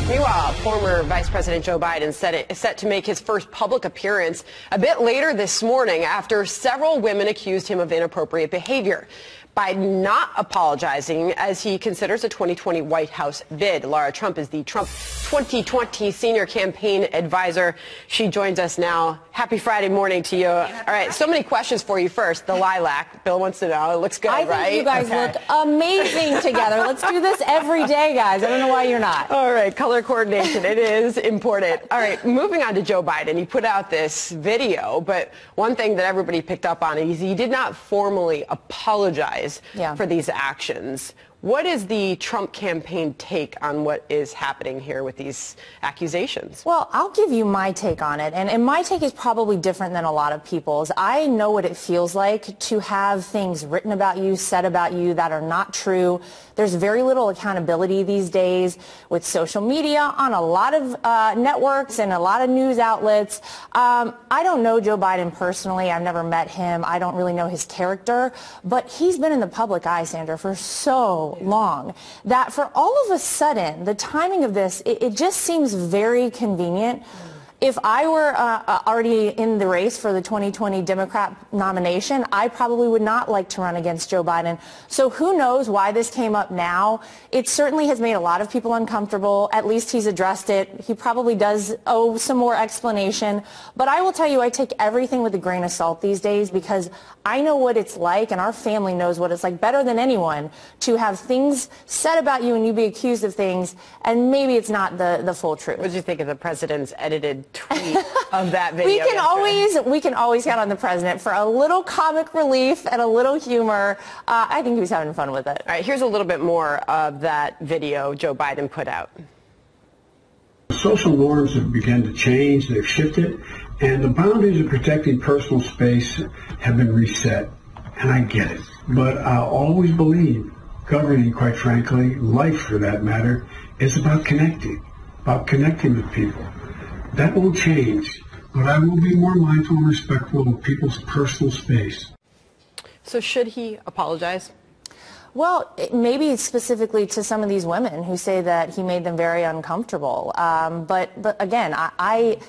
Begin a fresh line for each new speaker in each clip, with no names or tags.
Meanwhile, former Vice President Joe Biden is set to make his first public appearance a bit later this morning after several women accused him of inappropriate behavior. Biden not apologizing as he considers a 2020 White House bid. Lara Trump is the Trump 2020 senior campaign advisor. She joins us now. Happy Friday morning to you. All right, so many questions for you. First, the lilac. Bill wants to know. It looks good, right?
I think you guys look amazing together. Let's do this every day, guys. I don't know why you're not.
All right, color coordination. It is important. All right, moving on to Joe Biden. He put out this video, but one thing that everybody picked up on is he did not formally apologize for these actions. What is the Trump campaign take on what is happening here with these accusations?
Well, I'll give you my take on it, and my take is probably different than a lot of people's. I know what it feels like to have things written about you, said about you that are not true. There's very little accountability these days with social media on a lot of networks and a lot of news outlets. I don't know Joe Biden personally. I've never met him. I don't really know his character, but he's been in the public eye, Sandra, for so long that for all of a sudden, the timing of this, it just seems very convenient. If I were already in the race for the 2020 Democrat nomination, I probably would not like to run against Joe Biden. So who knows why this came up now? It certainly has made a lot of people uncomfortable. At least he's addressed it. He probably does owe some more explanation. But I will tell you, I take everything with a grain of salt these days because I know what it's like, and our family knows what it's like better than anyone, to have things said about you and you be accused of things, and maybe it's not the full truth.
What did you think of the president's edited tweet of that video?
We can always count on the president for a little comic relief and a little humor. I think he was having fun with it.
All right, here's a little bit more of that video Joe Biden put out.
Social norms have begun to change, they've shifted, and the boundaries of protecting personal space have been reset, and I get it. But I always believe governing, quite frankly, life for that matter, is about connecting with people. That won't change, but I will be more mindful and respectful of people's personal space.
So should he apologize?
Well, maybe specifically to some of these women who say that he made them very uncomfortable. But again, I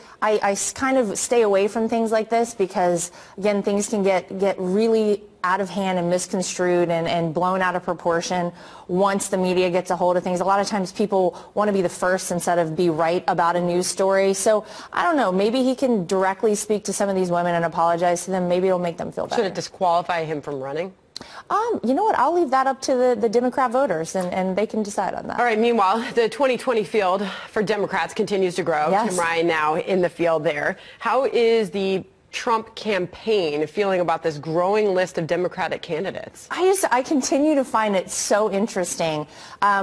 kind of stay away from things like this because, again, things can get really out of hand and misconstrued and blown out of proportion once the media gets a hold of things. A lot of times people want to be the first instead of be right about a news story. So I don't know, maybe he can directly speak to some of these women and apologize to them. Maybe it'll make them feel better.
Should it disqualify him from running?
You know what? I'll leave that up to the Democrat voters, and they can decide on that.
All right. Meanwhile, the 2020 field for Democrats continues to grow.
Yes.
Tim Ryan now in the field there. How is the Trump campaign feeling about this growing list of Democratic candidates?
I continue to find it so interesting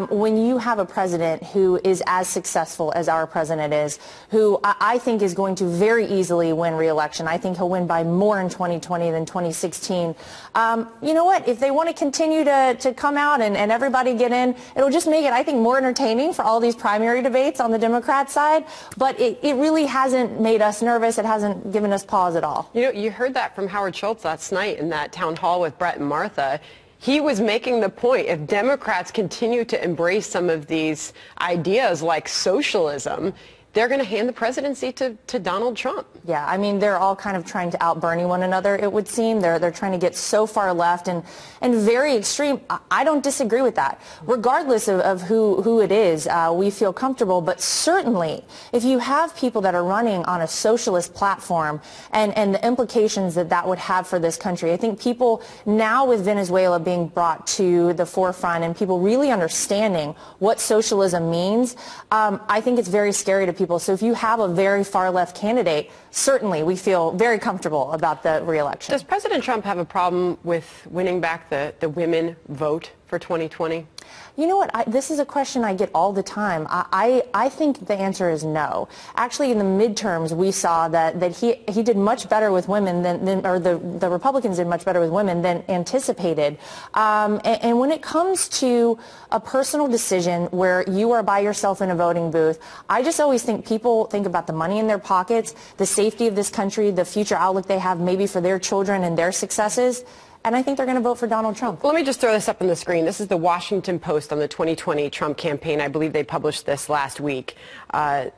when you have a president who is as successful as our president is, who I think is going to very easily win re-election. I think he'll win by more in 2020 than 2016. You know what? If they want to continue to come out and everybody get in, it'll just make it, I think, more entertaining for all these primary debates on the Democrat side. But it really hasn't made us nervous. It hasn't given us pause at all.
You know, you heard that from Howard Schultz last night in that town hall with Brett and Martha. He was making the point, if Democrats continue to embrace some of these ideas like socialism, they're going to hand the presidency to Donald Trump.
Yeah, I mean, they're all kind of trying to out-Bernie one another, it would seem. They're trying to get so far left and very extreme. I don't disagree with that. Regardless of who it is, we feel comfortable. But certainly, if you have people that are running on a socialist platform and the implications that would have for this country, I think people now with Venezuela being brought to the forefront and people really understanding what socialism means, I think it's very scary to people. So if you have a very far left candidate, certainly we feel very comfortable about the re-election.
Does President Trump have a problem with winning back the women vote for 2020?
You know what? This is a question I get all the time. I think the answer is no. Actually, in the midterms, we saw that he did much better with women or the Republicans did much better with women than anticipated. And when it comes to a personal decision where you are by yourself in a voting booth, I just always think people think about the money in their pockets, the safety of this country, the future outlook they have maybe for their children and their successes. and I think they're going to vote for Donald Trump.
Let me just throw this up on the screen. This is the Washington Post on the 2020 Trump campaign. I believe they published this last week, and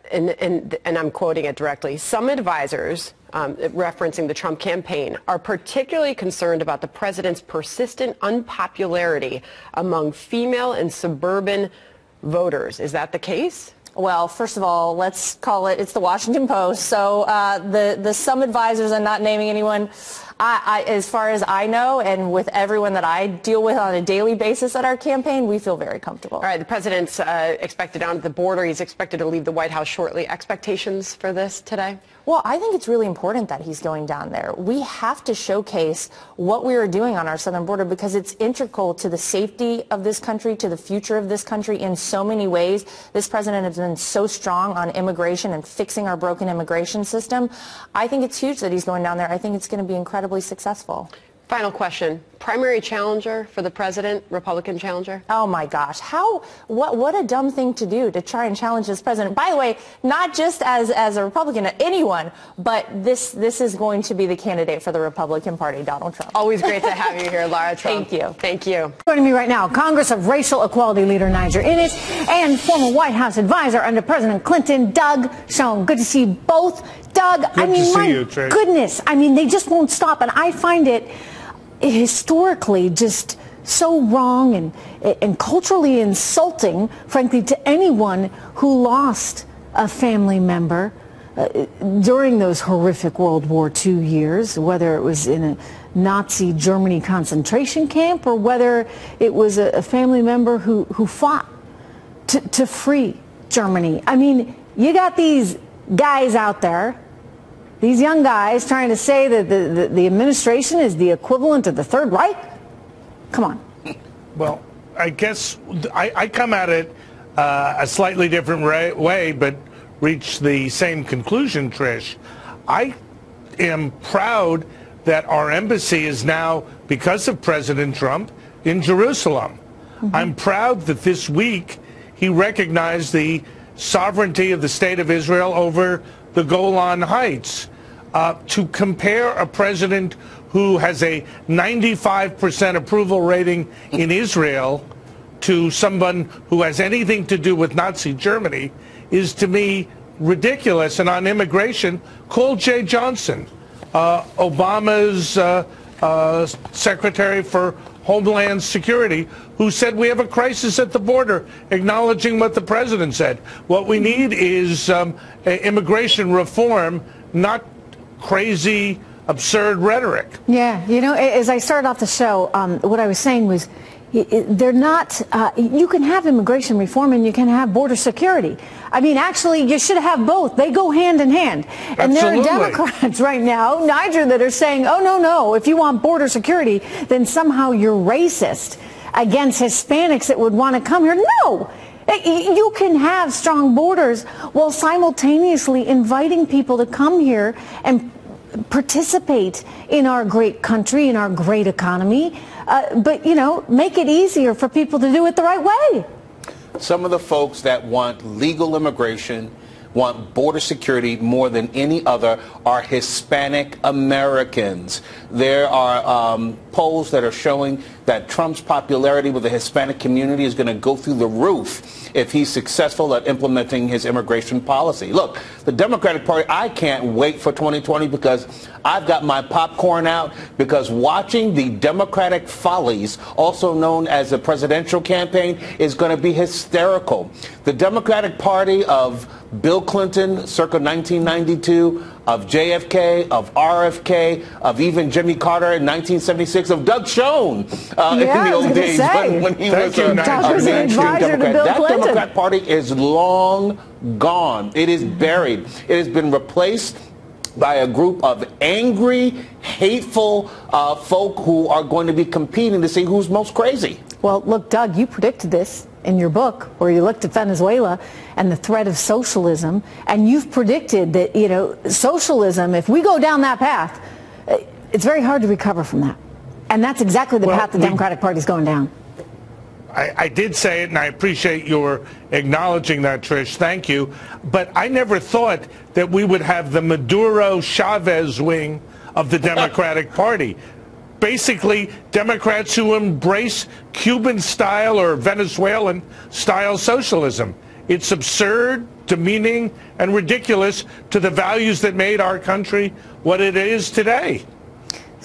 I'm quoting it directly. Some advisors, referencing the Trump campaign, are particularly concerned about the president's persistent unpopularity among female and suburban voters. Is that the case?
Well, first of all, let's call it's the Washington Post. So the some advisors, I'm not naming anyone, as far as I know, and with everyone that I deal with on a daily basis at our campaign, we feel very comfortable.
All right, the president's expected down at the border. He's expected to leave the White House shortly. Expectations for this today?
Well, I think it's really important that he's going down there. We have to showcase what we are doing on our southern border because it's integral to the safety of this country, to the future of this country in so many ways. This president has been so strong on immigration and fixing our broken immigration system. I think it's huge that he's going down there. I think it's going to be incredibly successful.
Final question. Primary challenger for the president, Republican challenger?
Oh my gosh. What a dumb thing to do to try and challenge this president. By the way, not just as a Republican, anyone, but this is going to be the candidate for the Republican Party, Donald Trump.
Always great to have you here, Lara Trump.
Thank you.
Thank you.
Joining me right now, Congress of Racial Equality leader Niger Innis and former White House advisor under President Clinton, Doug Schoen. Good to see you both. Doug,
Good to see you, Trace.
Goodness, they just won't stop, and I find it historically just so wrong and culturally insulting, frankly, to anyone who lost a family member during those horrific World War II years, whether it was in a Nazi Germany concentration camp or whether it was a family member who fought to free Germany. You got these guys out there, these young guys trying to say that the administration is the equivalent of the Third Reich? Come on.
Well, I guess I come at it a slightly different way, but reach the same conclusion, Trish. I am proud that our embassy is now, because of President Trump, in Jerusalem. Mm-hmm. I'm proud that this week he recognized the sovereignty of the State of Israel over the Golan Heights. To compare a president who has a 95% approval rating in Israel to someone who has anything to do with Nazi Germany is, to me, ridiculous. And on immigration, call Jay Johnson, Obama's Secretary for Homeland Security, who said we have a crisis at the border, acknowledging what the president said. What we need is immigration reform, not crazy, absurd rhetoric.
Yeah, as I started off the show, what I was saying was they're not, you can have immigration reform and you can have border security. Actually, you should have both. They go hand in hand. And
Absolutely.
There are Democrats right now, Niger, that are saying, oh, no, if you want border security, then somehow you're racist against Hispanics that would want to come here. No! You can have strong borders while simultaneously inviting people to come here and participate in our great country, in our great economy, but, make it easier for people to do it the right way.
Some of the folks that want legal immigration, want border security more than any other, are Hispanic Americans. There are polls that are showing that Trump's popularity with the Hispanic community is going to go through the roof if he's successful at implementing his immigration policy. Look, the Democratic Party, I can't wait for 2020 because I've got my popcorn out, because watching the Democratic follies, also known as the presidential campaign, is going to be hysterical. The Democratic Party of Bill Clinton circa 1992, of JFK, of RFK, of even Jimmy Carter in 1976, of Doug Schoen in the old days when he was a mainstream Democrat. That Democrat Party is long gone. It is buried. It has been replaced by a group of angry, hateful folk who are going to be competing to see who's most crazy.
Well, look, Doug, you predicted this in your book where you looked at Venezuela and the threat of socialism, and you've predicted that, socialism, if we go down that path, it's very hard to recover from that. And that's exactly the path the Democratic Party is going down.
I did say it, and I appreciate your acknowledging that, Trish. Thank you. But I never thought that we would have the Maduro-Chavez wing of the Democratic Party. basically Democrats who embrace Cuban-style or Venezuelan-style socialism. It's absurd, demeaning, and ridiculous to the values that made our country what it is today.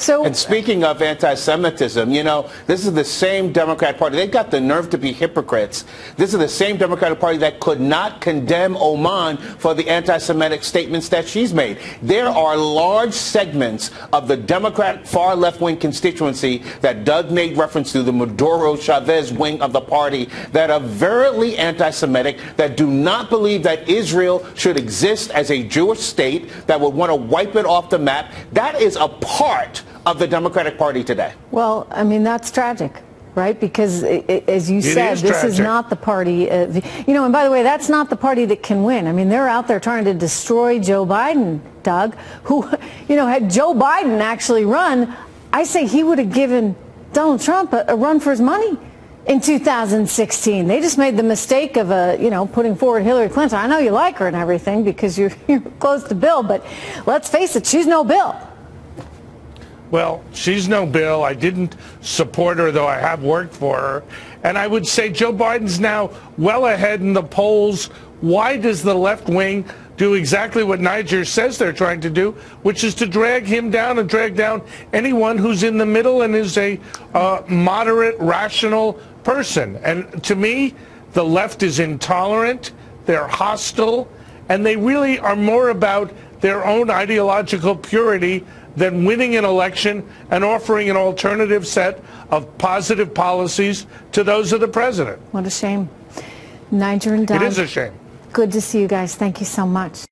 And speaking of anti-Semitism, you know, this is the same Democrat Party. They've got the nerve to be hypocrites. This is the same Democratic Party that could not condemn Oman for the anti-Semitic statements that she's made. There are large segments of the Democrat far left-wing constituency that Doug made reference to, the Maduro-Chavez wing of the party, that are virulently anti-Semitic, that do not believe that Israel should exist as a Jewish state, that would want to wipe it off the map. That is a part of the Democratic Party today.
Well, I mean, that's tragic, right? Because as you said, this is not the party, you know, and by the way, that's not the party that can win. I mean, they're out there trying to destroy Joe Biden, Doug, who, you know, had Joe Biden actually run, I say he would have given Donald Trump a run for his money in 2016. They just made the mistake of, you know, putting forward Hillary Clinton. I know you like her and everything because you're close to Bill, but let's face it, she's no Bill.
Well, she's no Bill. I didn't support her, though I have worked for her. And I would say Joe Biden's now well ahead in the polls. Why does the left wing do exactly what Niger says they're trying to do, which is to drag him down and drag down anyone who's in the middle and is a moderate, rational person? And to me, the left is intolerant, they're hostile, and they really are more about their own ideological purity than winning an election and offering an alternative set of positive policies to those of the president.
What a shame. Niger and Doug.
It is a shame.
Good to see you guys. Thank you so much.